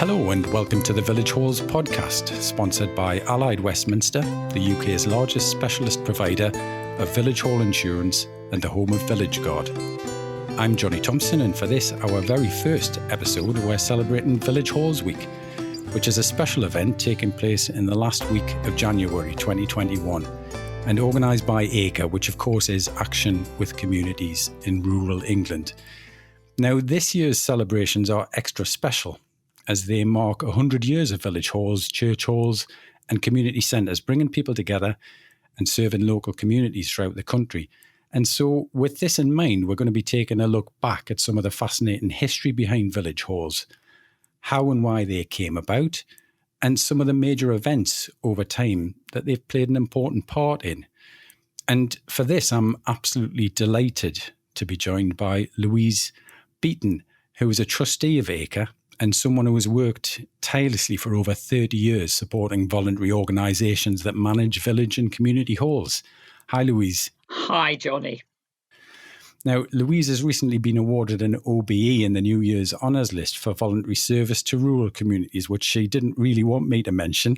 Hello and welcome to the Village Halls podcast, sponsored by Allied Westminster, the UK's largest specialist provider of village hall insurance and the home of Village Guard. I'm Johnny Thompson, and for this, our very first episode, we're celebrating Village Halls Week, which is a special event taking place in the last week of January 2021 and organised by ACRE, which of course is Action with Communities in Rural England. Now, this year's celebrations are extra special as they mark 100 years of village halls, church halls and community centres, bringing people together and serving local communities throughout the country. And so with this in mind, we're going to be taking a look back at some of the fascinating history behind village halls, how and why they came about, and some of the major events over time that they've played an important part in. And for this, I'm absolutely delighted to be joined by Louise Beaton, who is a trustee of ACRE and someone who has worked tirelessly for over 30 years supporting voluntary organisations that manage village and community halls. Hi, Louise. Hi, Johnny. Now, Louise has recently been awarded an OBE in the New Year's Honours List for voluntary service to rural communities, which she didn't really want me to mention.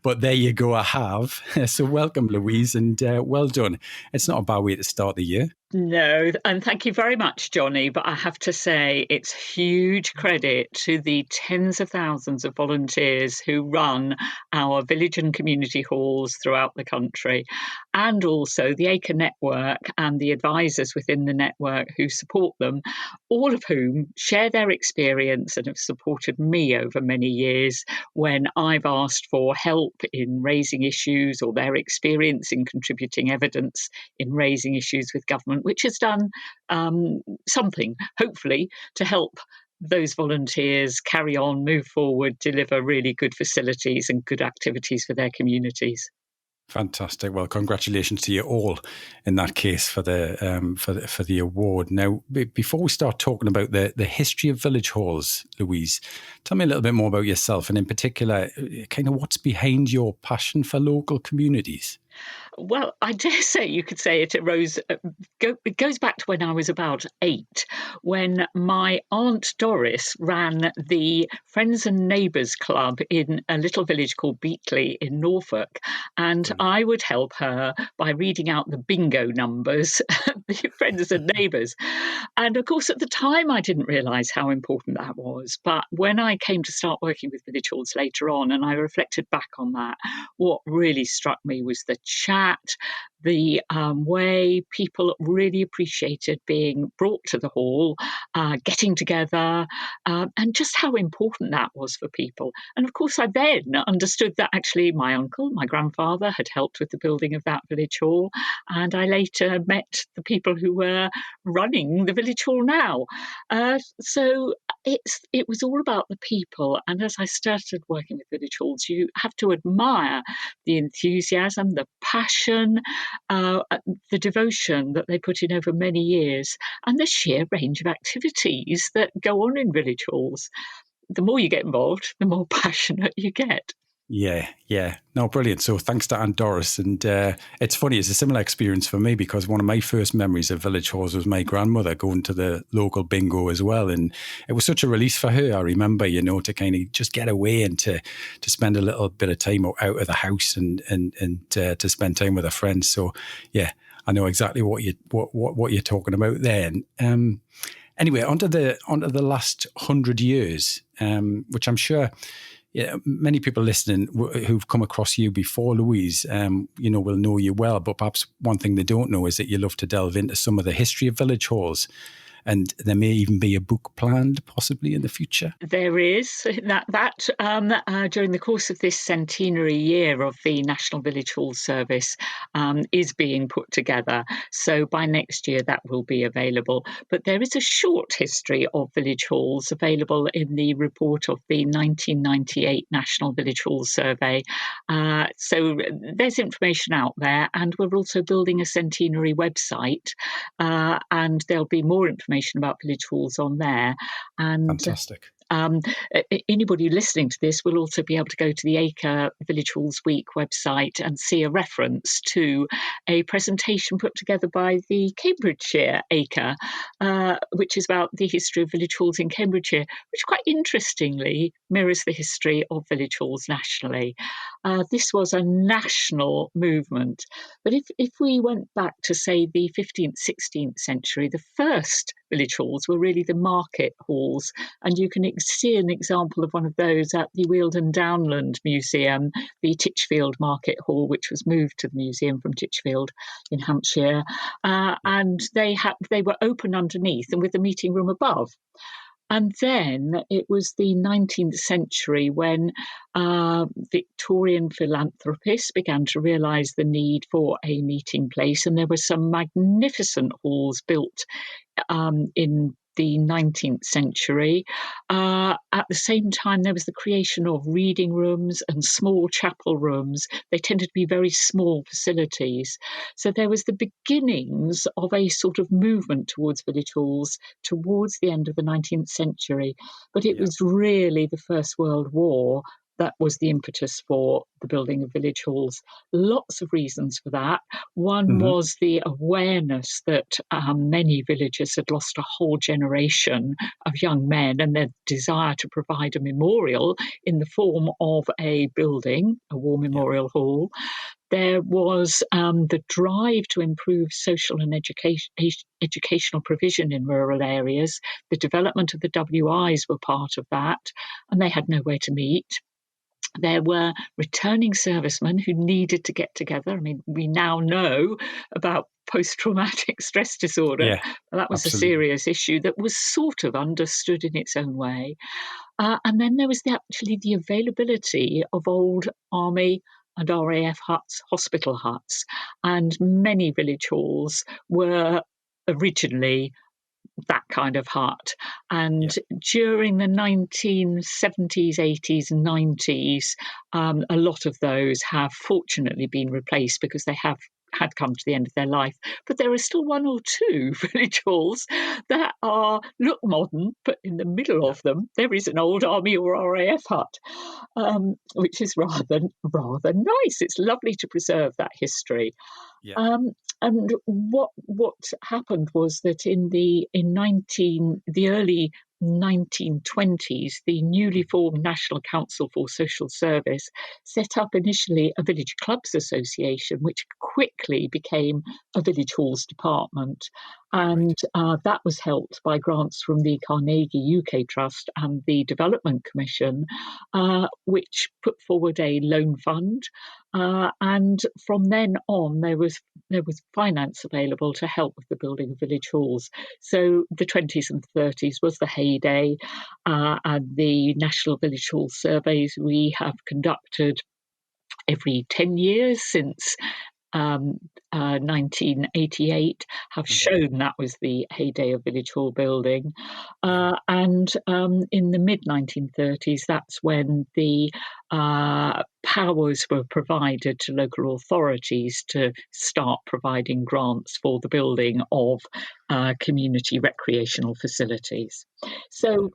But there you go, I have. So welcome, Louise, and well done. It's not a bad way to start the year. No, and thank you very much, Johnny. But I have to say, it's huge credit to the tens of thousands of volunteers who run our village and community halls throughout the country, and also the ACRE network and the advisors within the network who support them, all of whom share their experience and have supported me over many years when I've asked for help in raising issues or their experience in contributing evidence in raising issues with government, which has done something, hopefully, to help those volunteers carry on, move forward, deliver really good facilities and good activities for their communities. Fantastic. Well, congratulations to you all in that case for the award. Now, before we start talking about the history of village halls, Louise, tell me a little bit more about yourself and in particular, kind of what's behind your passion for local communities. Well, I dare say you could say it goes back to when I was about 8, when my Aunt Doris ran the Friends and Neighbours Club in a little village called Beatley in Norfolk. And I would help her by reading out the bingo numbers, the Friends and Neighbours. And of course, at the time, I didn't realise how important that was. But when I came to start working with village halls later on, and I reflected back on that, what really struck me was the chat, the way people really appreciated being brought to the hall, getting together, and just how important that was for people. And of course, I then understood that actually my uncle, my grandfather, had helped with the building of that village hall. And I later met the people who were running the village hall now. So it was all about the people. And as I started working with village halls, you have to admire the enthusiasm, the passion, the devotion that they put in over many years, and the sheer range of activities that go on in village halls. The more you get involved, the more passionate you get. Yeah. No, brilliant. So thanks to Aunt Doris. And it's funny, it's a similar experience for me because one of my first memories of village halls was my grandmother going to the local bingo as well. And it was such a release for her, I remember, to kind of just get away and to spend a little bit of time out of the house and to spend time with her friends. So yeah, I know exactly what you're talking about there. Anyway, onto the last 100 years, which I'm sure many people listening who've come across you before, Louise, will know you well. But perhaps one thing they don't know is that you love to delve into some of the history of village halls. And there may even be a book planned, possibly in the future. There is that during the course of this centenary year of the National Village Hall Service is being put together. So by next year that will be available. But there is a short history of village halls available in the report of the 1998 National Village Hall Survey. So there's information out there, and we're also building a centenary website, and there'll be more information about village halls on there. And fantastic. Anybody listening to this will also be able to go to the Acre Village Halls Week website and see a reference to a presentation put together by the Cambridgeshire Acre, which is about the history of village halls in Cambridgeshire, which quite interestingly mirrors the history of village halls nationally. This was a national movement. But if we went back to, say, the 15th, 16th century, the first village halls were really the market halls. And you can see an example of one of those at the Wealden Downland Museum, the Titchfield Market Hall, which was moved to the museum from Titchfield in Hampshire. And they were open underneath and with the meeting room above. And then it was the 19th century when Victorian philanthropists began to realise the need for a meeting place. And there were some magnificent halls built in the 19th century. At the same time, there was the creation of reading rooms and small chapel rooms. They tended to be very small facilities. So there was the beginnings of a sort of movement towards village halls towards the end of the 19th century. But it was really the First World War that was the impetus for the building of village halls. Lots of reasons for that. One was the awareness that many villages had lost a whole generation of young men, and their desire to provide a memorial in the form of a building, a war memorial hall. There was the drive to improve social and educational provision in rural areas. The development of the WIs were part of that, and they had nowhere to meet. There were returning servicemen who needed to get together. I mean, we now know about post-traumatic stress disorder. Yeah, that was absolutely. a serious issue that was sort of understood in its own way. And then there was actually the availability of old army and RAF huts, hospital huts, and many village halls were originally that kind of hut. And during the 1970s, 80s, and 90s, a lot of those have fortunately been replaced because they had come to the end of their life. But there are still one or two village halls that look modern, but in the middle of them there is an old army or RAF hut, which is rather nice. It's lovely to preserve that history. And what happened was that in the early 1920s, the newly formed National Council for Social Service set up initially a Village Clubs Association, which quickly became a Village Halls Department. And that was helped by grants from the Carnegie UK Trust and the Development Commission, which put forward a loan fund. And from then on, there was finance available to help with the building of village halls. So the 20s and 30s was the heyday, and the National Village Hall surveys we have conducted every 10 years since 1988 have shown that was the heyday of village hall building. And in the mid-1930s, that's when the powers were provided to local authorities to start providing grants for the building of community recreational facilities. So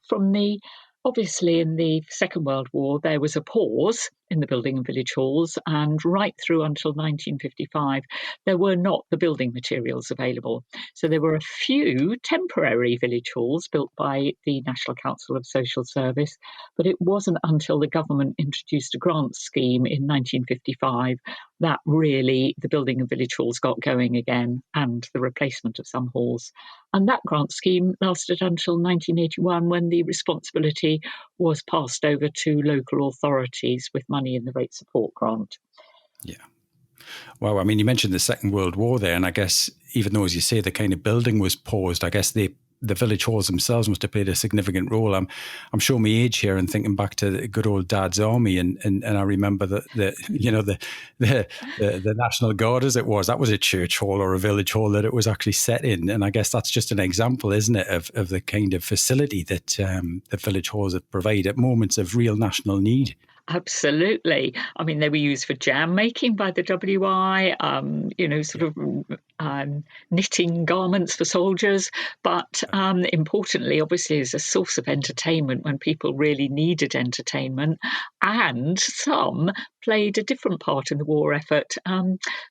obviously, in the Second World War, there was a pause in the building of village halls, and right through until 1955, there were not the building materials available. So there were a few temporary village halls built by the National Council of Social Service, but it wasn't until the government introduced a grant scheme in 1955 that really the building of village halls got going again, and the replacement of some halls. And that grant scheme lasted until 1981, when the responsibility was passed over to local authorities with money in the rate support grant. Yeah. Well, I mean, you mentioned the Second World War there, and I guess even though, as you say, the kind of building was paused, I guess the village halls themselves must have played a significant role. I'm showing my age here and thinking back to the good old Dad's Army, and I remember the National Guard, as it was, that was a church hall or a village hall that it was actually set in. And I guess that's just an example, isn't it, of the kind of facility that the village halls have provided at moments of real national need. Absolutely. I mean, they were used for jam making by the WI, sort Yeah. of knitting garments for soldiers. But importantly, obviously, as a source of entertainment when people really needed entertainment, and some played a different part in the war effort.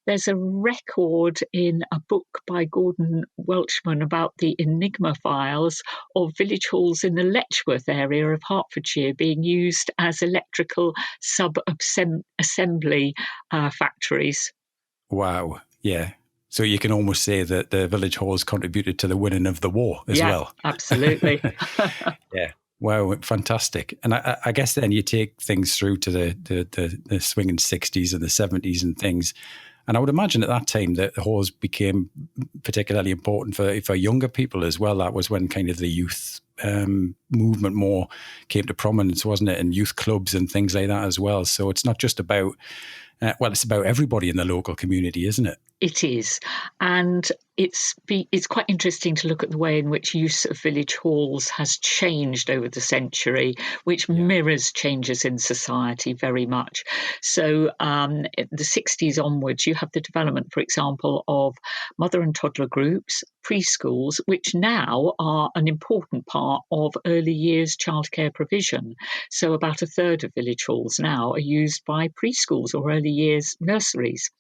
There's a record in a book by Gordon Welchman about the Enigma files of village halls in the Letchworth area of Hertfordshire being used as electrical sub-assembly factories. Wow. Yeah. So you can almost say that the village halls contributed to the winning of the war as Yeah, well. absolutely. Yeah. Wow, fantastic. And I guess then you take things through to the swinging 60s and the 70s and things. And I would imagine at that time that the halls became particularly important for younger people as well. That was when kind of the youth movement more came to prominence, wasn't it? And youth clubs and things like that as well. So it's not just about, it's about everybody in the local community, isn't it? It is, and it's quite interesting to look at the way in which use of village halls has changed over the century, which Yeah. mirrors changes in society very much. So, the 60s onwards, you have the development, for example, of mother and toddler groups, preschools, which now are an important part of early years childcare provision. So, about a third of village halls now are used by preschools or early years nurseries.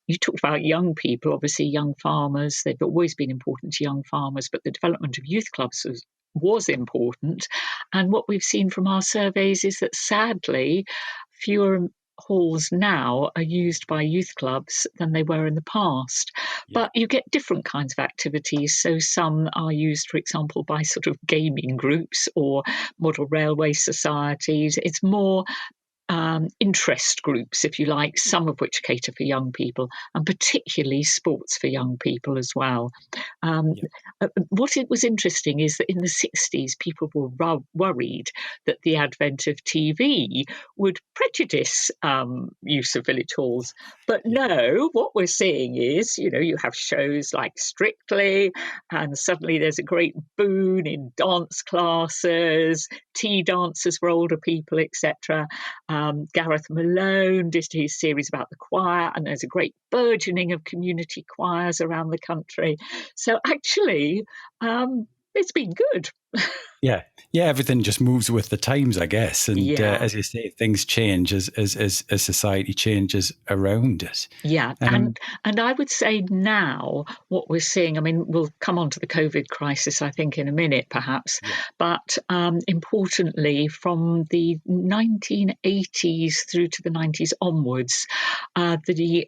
You talked about young people, obviously young farmers. They've always been important to young farmers, but the development of youth clubs was important. And what we've seen from our surveys is that sadly, fewer halls now are used by youth clubs than they were in the past. Yeah. But you get different kinds of activities. So some are used, for example, by sort of gaming groups or model railway societies. It's more interest groups, if you like, some of which cater for young people, and particularly sports for young people as well. Um, Yeah. what it was interesting is that in the 60s, people were worried that the advent of TV would prejudice use of village halls. But Yeah. no, what we're seeing is, you have shows like Strictly, and suddenly there's a great boon in dance classes, tea dances for older people, etc. Gareth Malone did his series about the choir, and there's a great burgeoning of community choirs around the country. So actually, it's been good. Yeah, yeah. Everything just moves with the times, I guess. And Yeah. as you say, things change as society changes around us. Yeah, and I would say now what we're seeing, I mean, we'll come on to the COVID crisis, I think, in a minute, perhaps, Yeah, but importantly, from the 1980s through to the 90s onwards, the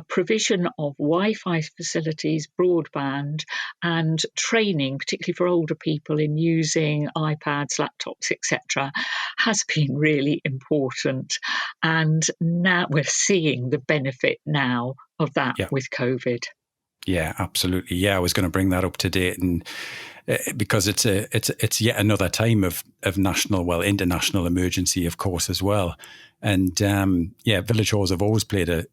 provision of Wi-Fi facilities, broadband, and training, particularly for older people in using iPads, laptops, etc., has been really important. And now we're seeing the benefit now of that yeah, with COVID. yeah. Absolutely. Yeah, I was going to bring that up to date, and because it's yet another time of national, well, international emergency, of course, as well. And yeah, village halls have always played a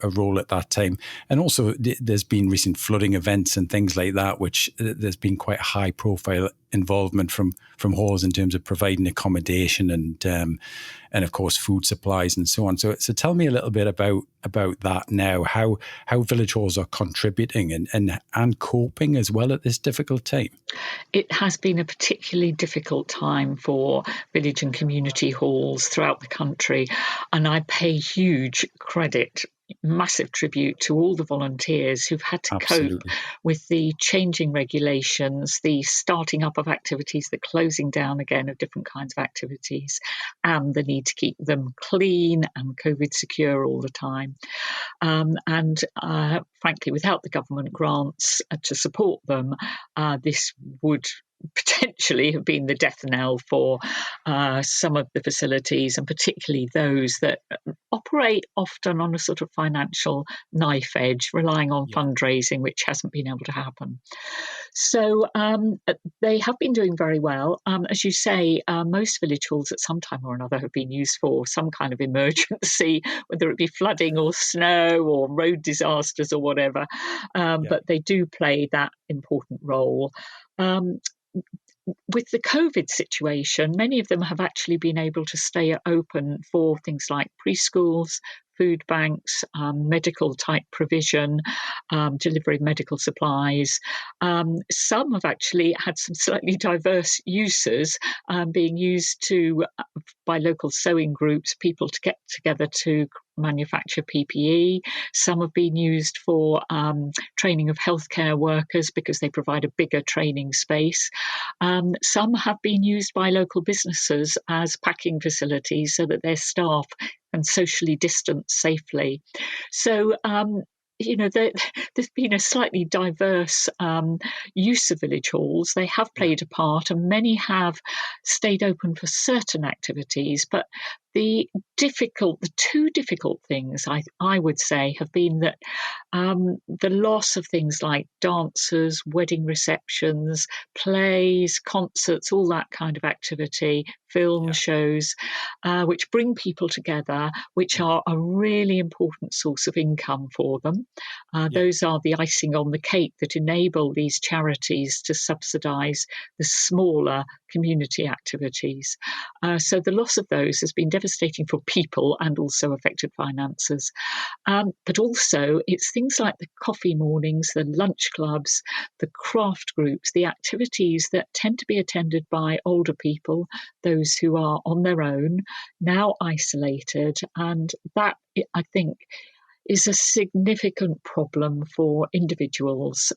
role at that time. And also, there's been recent flooding events and things like that, which there's been quite high profile involvement from halls in terms of providing accommodation and of course food supplies and so on. So tell me a little bit about that now, how village halls are contributing and coping as well at this difficult time. It has been a particularly difficult time for village and community halls throughout the country, and I pay huge credit, massive tribute to all the volunteers who've had to cope Absolutely. with the changing regulations, the starting up of activities, the closing down again of different kinds of activities, and the need to keep them clean and COVID secure all the time. And frankly, without the government grants to support them, this would potentially have been the death knell for some of the facilities, and particularly those that operate often on a sort of financial knife edge, relying on Yeah. fundraising, which hasn't been able to happen. So they have been doing very well. As you say, most village halls at some time or another have been used for some kind of emergency, whether it be flooding or snow or road disasters or whatever. Yeah. But they do play that important role. Um, with the COVID situation, many of them have actually been able to stay open for things like preschools, food banks, medical type provision, delivery of medical supplies. Some have actually had some slightly diverse uses, being used by local sewing groups, people to get together to manufacture PPE. Some have been used for training of healthcare workers because they provide a bigger training space. Some have been used by local businesses as packing facilities so that their staff can socially distance safely. So, there's been a slightly diverse use of village halls. They have Yeah. played a part, and many have stayed open for certain activities. But the two difficult things I would say have been that the loss of things like dancers, wedding receptions, plays, concerts, all that kind of activity, film Yeah. shows, which bring people together, which Mhm. are a really important source of income for them. Yeah. Those are the icing on the cake that enable these charities to subsidise the smaller community activities. So the loss of those has been devastating for people and also affected finances. But also, it's things like the coffee mornings, the lunch clubs, the craft groups, the activities that tend to be attended by older people, those who are on their own, now isolated. And that, I think, is a significant problem for individuals.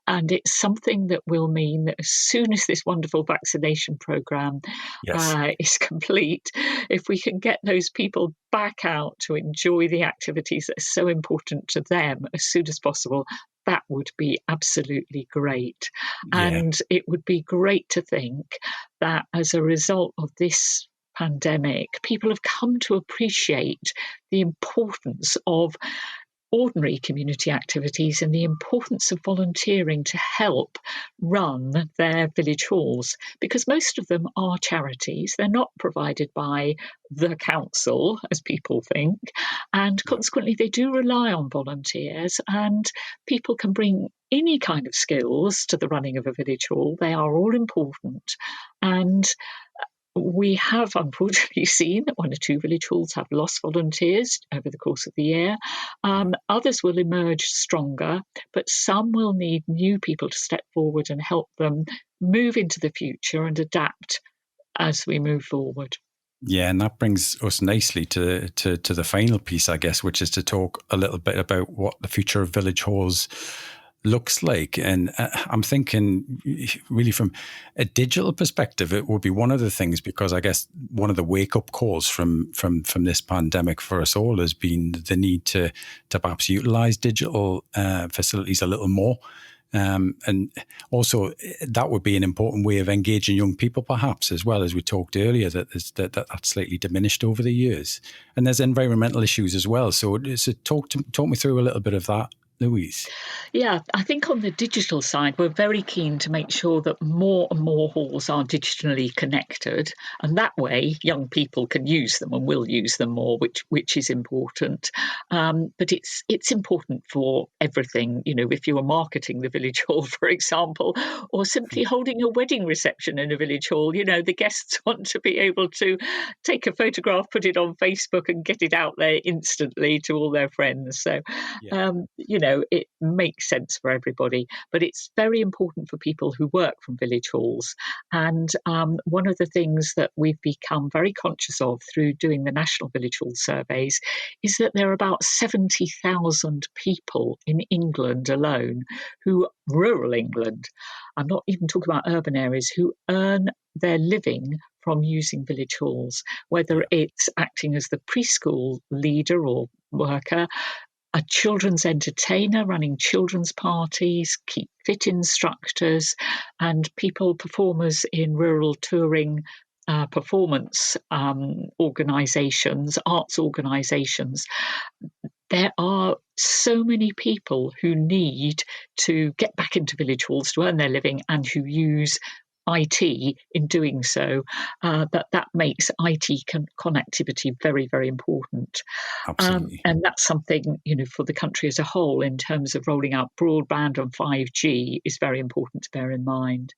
And it's something that will mean that as soon as this wonderful vaccination programme Yes. is complete, if we can get those people back out to enjoy the activities that are so important to them as soon as possible, that would be absolutely great. Yeah. And it would be great to think that as a result of this pandemic, people have come to appreciate the importance of ordinary community activities and the importance of volunteering to help run their village halls, because most of them are charities. They're not provided by the council, as people think, and Yeah. consequently they do rely on volunteers, and people can bring any kind of skills to the running of a village hall. They are all important, and we have unfortunately seen that one or two village halls have lost volunteers over the course of the year. Yeah. Others will emerge stronger, but some will need new people to step forward and help them move into the future and adapt as we move forward. Yeah, and that brings us nicely to the final piece, I guess, which is to talk a little bit about what the future of village halls looks like. And I'm thinking really from a digital perspective, it would be one of the things, because I guess one of the wake up calls from this pandemic for us all has been the need to perhaps utilize digital facilities a little more. And also, that would be an important way of engaging young people, perhaps, as well, as we talked earlier, that's slightly diminished over the years. And there's environmental issues as well. So talk me through a little bit of that, Louise. Yeah, I think on the digital side, we're very keen to make sure that more and more halls are digitally connected, and that way young people can use them and will use them more, which is important. But it's important for everything. You know, if you are marketing the village hall, for example, or simply holding a wedding reception in a village hall, you know, the guests want to be able to take a photograph, put it on Facebook, and get it out there instantly to all their friends. So, Yeah. it makes sense for everybody, but it's very important for people who work from village halls. And one of the things that we've become very conscious of through doing the National Village Hall surveys is that there are about 70,000 people in England alone rural England, I'm not even talking about urban areas, who earn their living from using village halls, whether Yeah. it's acting as the preschool leader or worker, a children's entertainer running children's parties, keep fit instructors, and performers in rural touring performance organisations, arts organisations. There are so many people who need to get back into village halls to earn their living and who use IT in doing so, that makes IT connectivity very, very important. Absolutely. And that's something, for the country as a whole in terms of rolling out broadband and 5G is very important to bear in mind.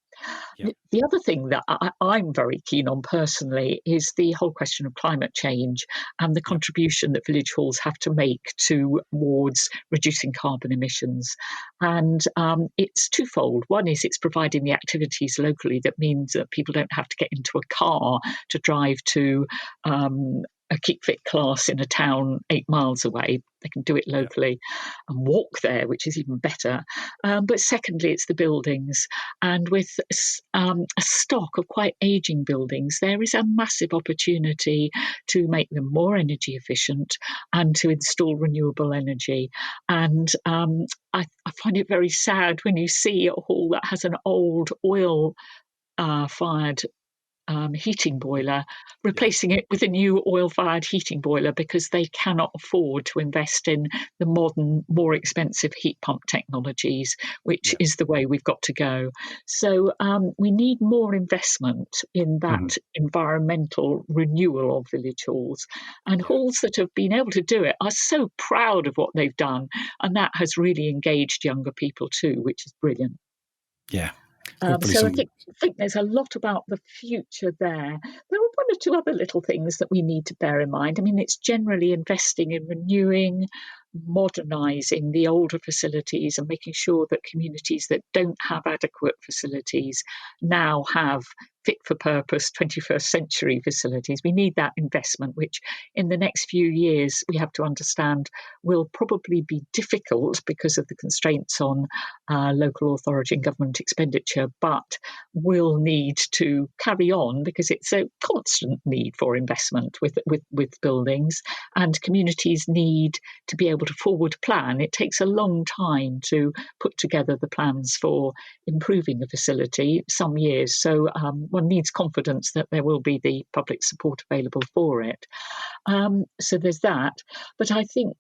Yeah. The other thing that I'm very keen on personally is the whole question of climate change and the Yeah. contribution that village halls have to make towards reducing carbon emissions. And it's twofold. One is it's providing the activities locally that means that people don't have to get into a car to drive to a Keep Fit class in a town 8 miles away. They can do it Yeah. locally and walk there, which is even better. But secondly, it's the buildings. And with a stock of quite ageing buildings, there is a massive opportunity to make them more energy efficient and to install renewable energy. And I find it very sad when you see a hall that has an old oil fired heating boiler, Yeah. replacing it with a new oil-fired heating boiler because they cannot afford to invest in the modern, more expensive heat pump technologies, which Yeah. is the way we've got to go. So we need more investment in that environmental renewal of village halls. And Yeah. halls that have been able to do it are so proud of what they've done. And that has really engaged younger people too, which is brilliant. Yeah. Hopefully So I some. think there's a lot about the future there. There are one or two other little things that we need to bear in mind. I mean, it's generally investing in renewing, modernising the older facilities and making sure that communities that don't have adequate facilities now have fit for purpose 21st century facilities. We need that investment, which in the next few years we have to understand will probably be difficult because of the constraints on local authority and government expenditure, but will need to carry on because it's a constant need for investment with buildings, and communities need to be able to forward plan. It takes a long time to put together the plans for improving a facility, some years. So one needs confidence that there will be the public support available for it. So there's that. But I think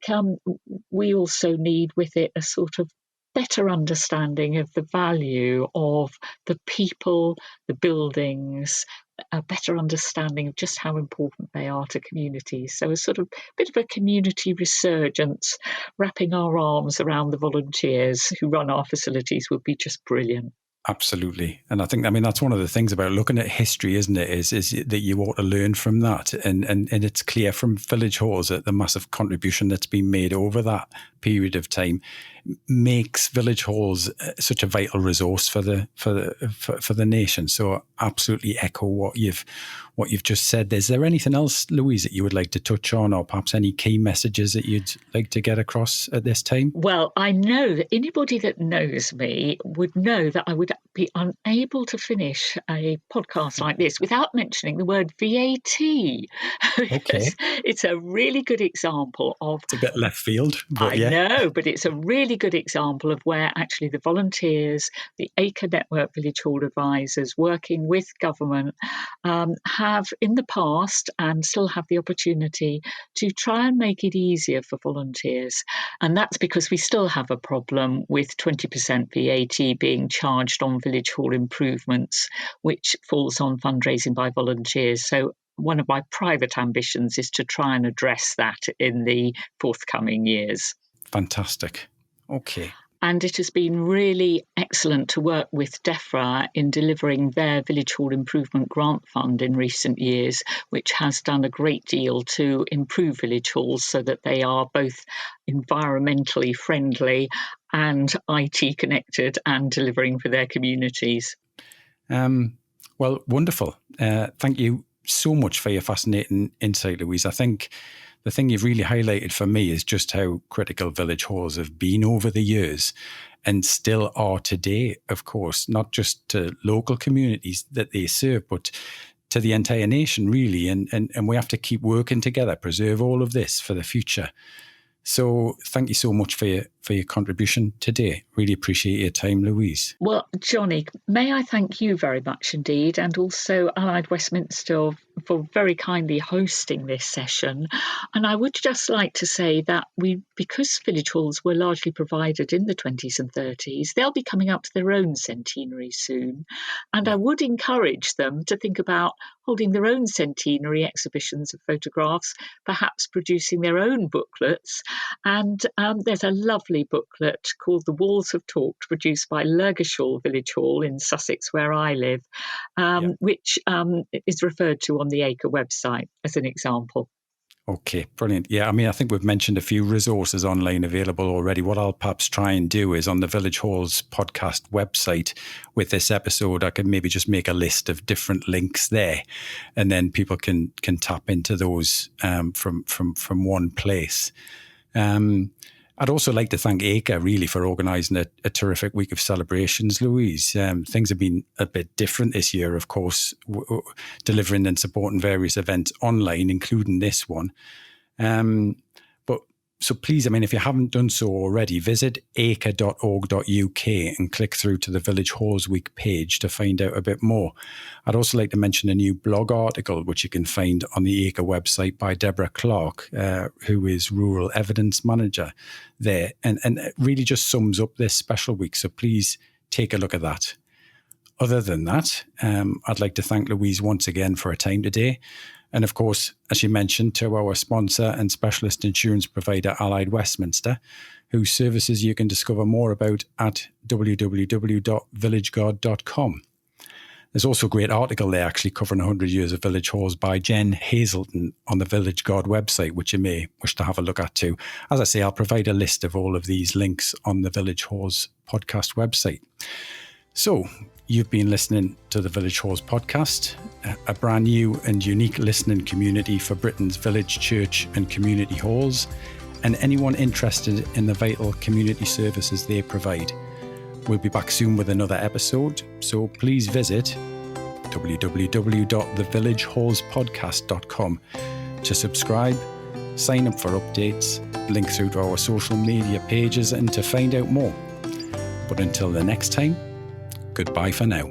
we also need with it a sort of better understanding of the value of the people, the buildings, a better understanding of just how important they are to communities. So a sort of bit of a community resurgence, wrapping our arms around the volunteers who run our facilities would be just brilliant. Absolutely. And I think, I mean, that's one of the things about looking at history, isn't it, is that you ought to learn from that. And it's clear from village halls that the massive contribution that's been made over that period of time makes village halls such a vital resource for the nation. So absolutely echo what you've just said. Is there anything else, Louise, that you would like to touch on, or perhaps any key messages that you'd like to get across at this time? Well, I know that anybody that knows me would know that I would be unable to finish a podcast like this without mentioning the word VAT, Okay. because it's a really good example of. It's a bit left field, but I yeah. know, but it's a really good example of where actually the volunteers, the Acre Network Village Hall advisors working with government have in the past and still have the opportunity to try and make it easier for volunteers. And that's because we still have a problem with 20% VAT being charged on village hall improvements, which falls on fundraising by volunteers. So one of my private ambitions is to try and address that in the forthcoming years. Fantastic. Okay. And it has been really excellent to work with DEFRA in delivering their Village Hall Improvement Grant Fund in recent years, which has done a great deal to improve village halls so that they are both environmentally friendly and IT connected and delivering for their communities. Well, wonderful. Thank you so much for your fascinating insight, Louise. I think the thing you've really highlighted for me is just how critical village halls have been over the years and still are today, of course, not just to local communities that they serve, but to the entire nation, really. And we have to keep working together, preserve all of this for the future. So thank you so much for your contribution today. Really appreciate your time, Louise. Well, Johnny, may I thank you very much indeed, and also Allied Westminster for very kindly hosting this session. And I would just like to say that because village halls were largely provided in the 20s and 30s, they'll be coming up to their own centenary soon. And I would encourage them to think about holding their own centenary exhibitions of photographs, perhaps producing their own booklets. And there's a lovely lovely booklet called The Walls Have Talked, produced by Lurgashall Village Hall in Sussex, where I live, which is referred to on the Acre website as an example. Okay, brilliant. Yeah, I mean, I think we've mentioned a few resources online available already. What I'll perhaps try and do is on the Village Hall's podcast website with this episode, I can maybe just make a list of different links there, and then people can tap into those from one place. I'd also like to thank Acre really for organising a terrific week of celebrations, Louise. Things have been a bit different this year, of course, delivering and supporting various events online, including this one. So please, I mean, if you haven't done so already, visit acre.org.uk and click through to the Village Halls Week page to find out a bit more. I'd also like to mention a new blog article, which you can find on the Acre website by Deborah Clark, who is Rural Evidence Manager there. And it really just sums up this special week. So please take a look at that. Other than that, I'd like to thank Louise once again for her time today. And of course, as you mentioned, to our sponsor and specialist insurance provider, Allied Westminster, whose services you can discover more about at www.villagegod.com. There's also a great article there actually covering 100 years of village halls by Jen Hazelton on the Village God website, which you may wish to have a look at too. As I say, I'll provide a list of all of these links on the Village Halls podcast website. So, you've been listening to the Village Halls podcast, a brand new and unique listening community for Britain's village, church and community halls, and anyone interested in the vital community services they provide. We'll be back soon with another episode, so please visit www.thevillagehallspodcast.com to subscribe, sign up for updates, link through to our social media pages and to find out more. But until the next time, goodbye for now.